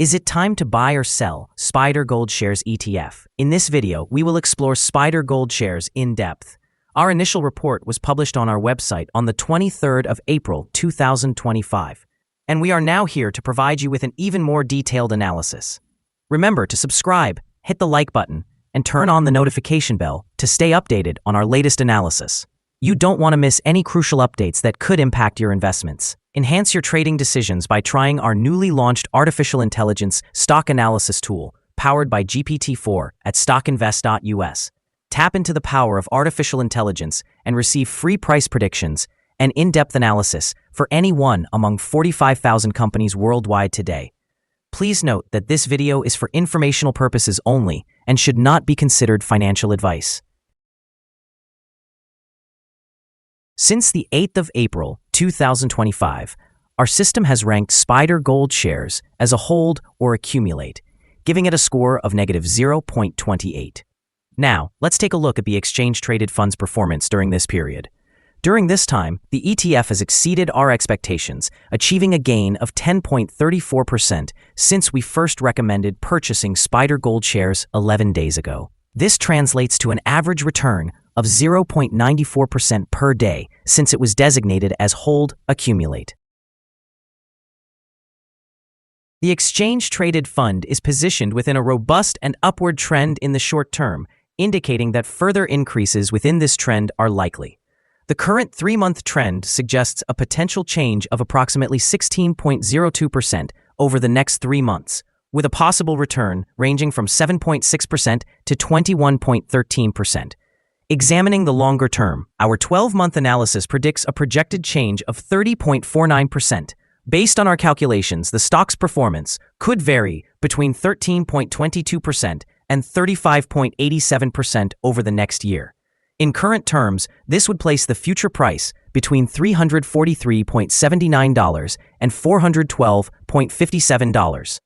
Is it time to buy or sell SPDR Gold Shares ETF? In this video, we will explore SPDR Gold Shares in depth. Our initial report was published on our website on the 23rd of April, 2025, and we are now here to provide you with an even more detailed analysis. Remember to subscribe, hit the like button, and turn on the notification bell to stay updated on our latest analysis. You don't want to miss any crucial updates that could impact your investments. Enhance your trading decisions by trying our newly launched artificial intelligence stock analysis tool powered by GPT-4 at StockInvest.us. Tap into the power of artificial intelligence and receive free price predictions and in-depth analysis for any one among 45,000 companies worldwide today. Please note that this video is for informational purposes only and should not be considered financial advice. Since the 8th of April, 2025, our system has ranked SPDR Gold Shares as a hold or accumulate, giving it a score of -0.28. Now, let's take a look at the exchange-traded fund's performance during this period. During this time, the ETF has exceeded our expectations, achieving a gain of 10.34% since we first recommended purchasing SPDR Gold Shares 11 days ago. This translates to an average return of 0.94% per day since it was designated as hold accumulate. The exchange-traded fund is positioned within a robust and upward trend in the short term, indicating that further increases within this trend are likely. The current 3-month trend suggests a potential change of approximately 16.02% over the next 3 months, with a possible return ranging from 7.6% to 21.13%. Examining the longer term, our 12-month analysis predicts a projected change of 30.49%. Based on our calculations, the stock's performance could vary between 13.22% and 35.87% over the next year. In current terms, this would place the future price between $343.79 and $412.57.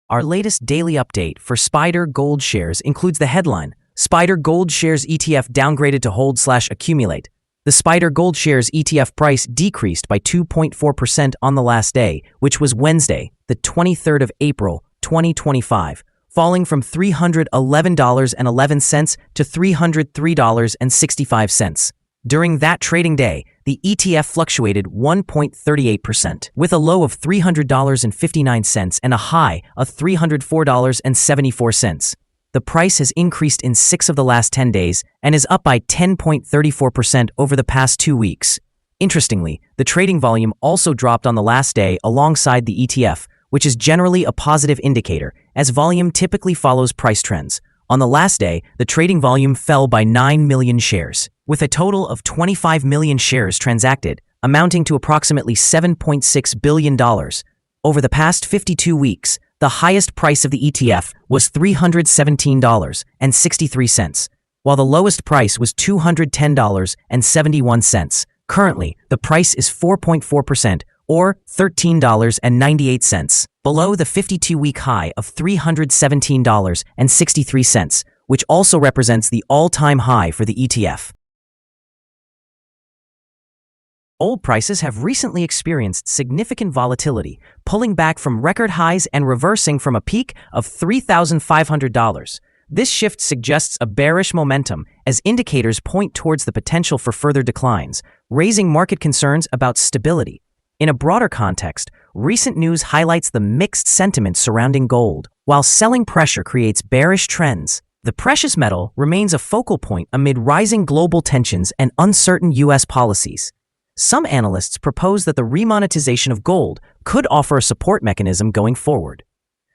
Our latest daily update for SPDR Gold Shares includes the headline, SPDR Gold Shares ETF downgraded to hold/accumulate. The SPDR Gold Shares ETF price decreased by 2.4% on the last day, which was Wednesday, the 23rd of April, 2025, falling from $311.11 to $303.65. During that trading day, the ETF fluctuated 1.38%, with a low of $300.59 and a high of $304.74. The price has increased in 6 of the last 10 days and is up by 10.34% over the past 2 weeks. Interestingly, the trading volume also dropped on the last day alongside the ETF, which is generally a positive indicator, as volume typically follows price trends. On the last day, the trading volume fell by 9 million shares, with a total of 25 million shares transacted, amounting to approximately $7.6 billion. Over the past 52 weeks, the highest price of the ETF was $317.63, while the lowest price was $210.71. Currently, the price is 4.4%, or $13.98, below the 52-week high of $317.63, which also represents the all-time high for the ETF. Gold prices have recently experienced significant volatility, pulling back from record highs and reversing from a peak of $3,500. This shift suggests a bearish momentum as indicators point towards the potential for further declines, raising market concerns about stability. In a broader context, recent news highlights the mixed sentiment surrounding gold. While selling pressure creates bearish trends, the precious metal remains a focal point amid rising global tensions and uncertain U.S. policies. Some analysts propose that the re-monetization of gold could offer a support mechanism going forward.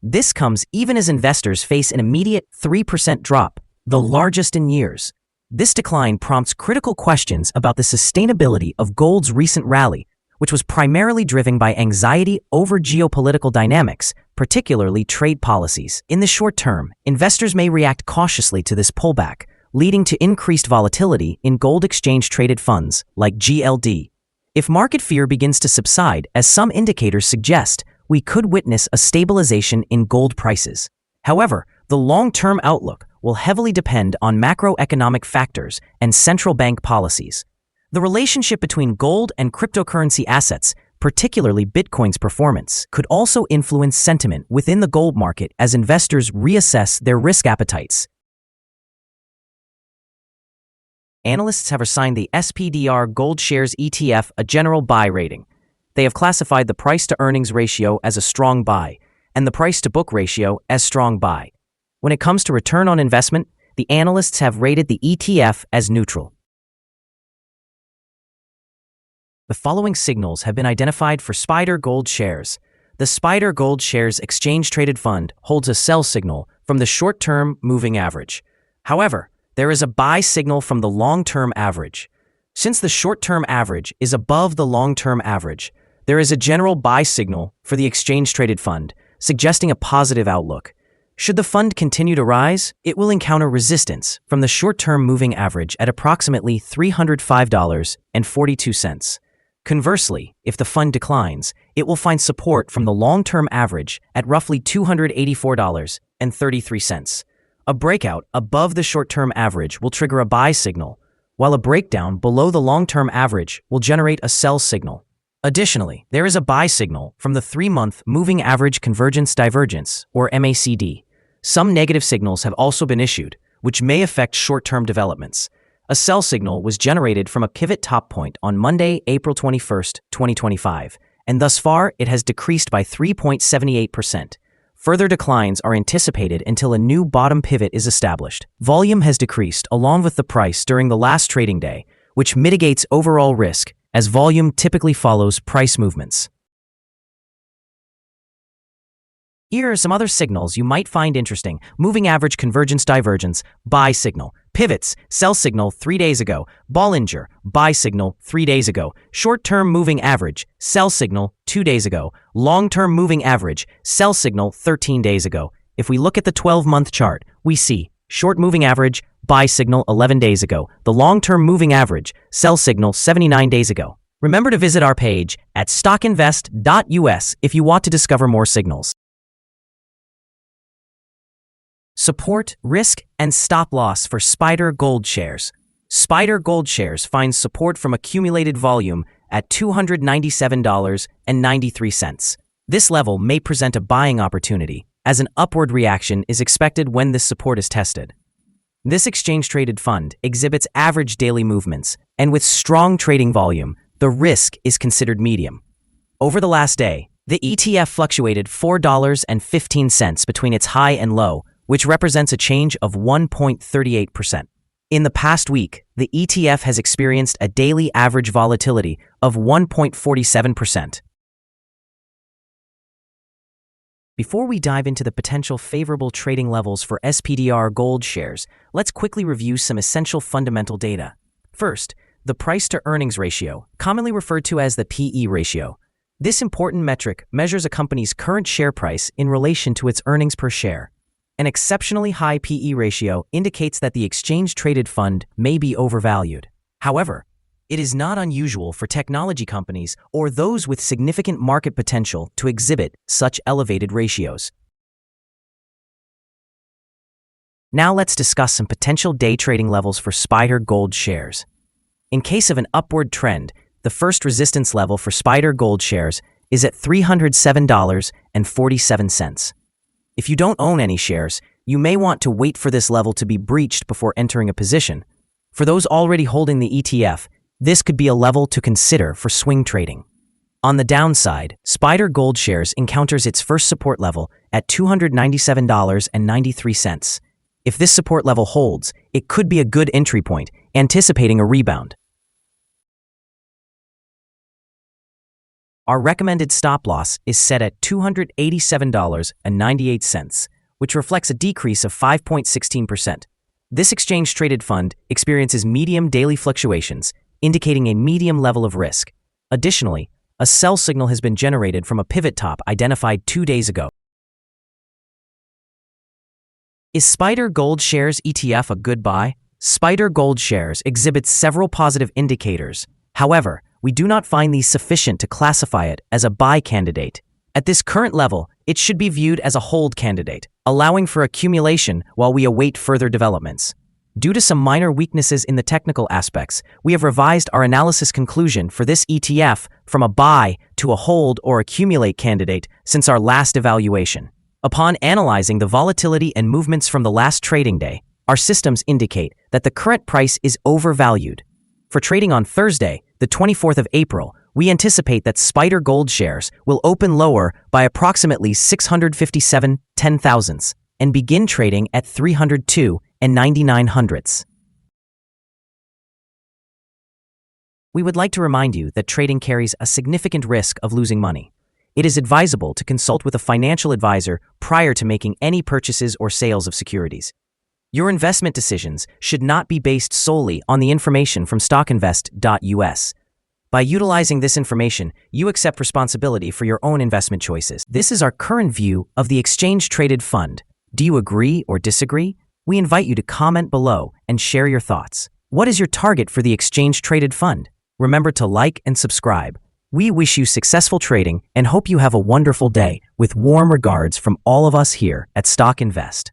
This comes even as investors face an immediate 3% drop, the largest in years. This decline prompts critical questions about the sustainability of gold's recent rally, which was primarily driven by anxiety over geopolitical dynamics, particularly trade policies. In the short term, investors may react cautiously to this pullback, leading to increased volatility in gold exchange-traded funds like GLD. If market fear begins to subside, as some indicators suggest, we could witness a stabilization in gold prices. However, the long-term outlook will heavily depend on macroeconomic factors and central bank policies. The relationship between gold and cryptocurrency assets particularly Bitcoin's performance, could also influence sentiment within the gold market as investors reassess their risk appetites. Analysts have assigned the SPDR Gold Shares ETF a general buy rating. They have classified the price-to-earnings ratio as a strong buy and the price-to-book ratio as strong buy. When it comes to return on investment, the analysts have rated the ETF as neutral. The following signals have been identified for SPDR Gold Shares. The SPDR Gold Shares exchange-traded fund holds a sell signal from the short-term moving average. However, there is a buy signal from the long-term average. Since the short-term average is above the long-term average, there is a general buy signal for the exchange-traded fund, suggesting a positive outlook. Should the fund continue to rise, it will encounter resistance from the short-term moving average at approximately $305.42. Conversely, if the fund declines, it will find support from the long-term average at roughly $284.33. A breakout above the short-term average will trigger a buy signal, while a breakdown below the long-term average will generate a sell signal. Additionally, there is a buy signal from the 3-month Moving Average Convergence Divergence, or MACD. Some negative signals have also been issued, which may affect short-term developments. A sell signal was generated from a pivot top point on Monday, April 21, 2025, and thus far it has decreased by 3.78%. Further declines are anticipated until a new bottom pivot is established. Volume has decreased along with the price during the last trading day, which mitigates overall risk, as volume typically follows price movements. Here are some other signals you might find interesting. Moving Average Convergence Divergence, buy signal. Pivots, sell signal 3 days ago. Bollinger, buy signal 3 days ago. Short-term moving average, sell signal 2 days ago. Long-term moving average, sell signal 13 days ago. If we look at the 12-month chart, we see short moving average, buy signal 11 days ago. The long-term moving average, sell signal 79 days ago. Remember to visit our page at StockInvest.us if you want to discover more signals. Support, risk, and stop loss for SPDR Gold Shares. SPDR Gold Shares finds support from accumulated volume at $297.93. This level may present a buying opportunity, as an upward reaction is expected when this support is tested. This exchange-traded fund exhibits average daily movements, and with strong trading volume, the risk is considered medium. Over the last day, the ETF fluctuated $4.15 between its high and low, which represents a change of 1.38%. In the past week, the ETF has experienced a daily average volatility of 1.47%. Before we dive into the potential favorable trading levels for SPDR Gold Shares, let's quickly review some essential fundamental data. First, the price-to-earnings ratio, commonly referred to as the PE ratio. This important metric measures a company's current share price in relation to its earnings per share. An exceptionally high PE ratio indicates that the exchange-traded fund may be overvalued. However, it is not unusual for technology companies or those with significant market potential to exhibit such elevated ratios. Now let's discuss some potential day trading levels for SPDR Gold Shares. In case of an upward trend, the first resistance level for SPDR Gold Shares is at $307.47. If you don't own any shares, you may want to wait for this level to be breached before entering a position. For those already holding the ETF, this could be a level to consider for swing trading. On the downside, SPDR Gold Shares encounters its first support level at $297.93. If this support level holds, it could be a good entry point, anticipating a rebound. Our recommended stop loss is set at $287.98, which reflects a decrease of 5.16%. This exchange-traded fund experiences medium daily fluctuations, indicating a medium level of risk. Additionally, a sell signal has been generated from a pivot top identified 2 days ago. Is SPDR Gold Shares ETF a good buy? SPDR Gold Shares exhibits several positive indicators. However, we do not find these sufficient to classify it as a buy candidate. At this current level, it should be viewed as a hold candidate, allowing for accumulation while we await further developments. Due to some minor weaknesses in the technical aspects, we have revised our analysis conclusion for this ETF from a buy to a hold or accumulate candidate since our last evaluation. Upon analyzing the volatility and movements from the last trading day, our systems indicate that the current price is overvalued. For trading on Thursday, the 24th of April, we anticipate that SPDR Gold Shares will open lower by approximately 657 ten-thousandths and begin trading at 302 99 hundredths. We would like to remind you that trading carries a significant risk of losing money. It is advisable to consult with a financial advisor prior to making any purchases or sales of securities. Your investment decisions should not be based solely on the information from StockInvest.us. By utilizing this information, you accept responsibility for your own investment choices. This is our current view of the exchange-traded fund. Do you agree or disagree? We invite you to comment below and share your thoughts. What is your target for the exchange-traded fund? Remember to like and subscribe. We wish you successful trading and hope you have a wonderful day with warm regards from all of us here at Stock Invest.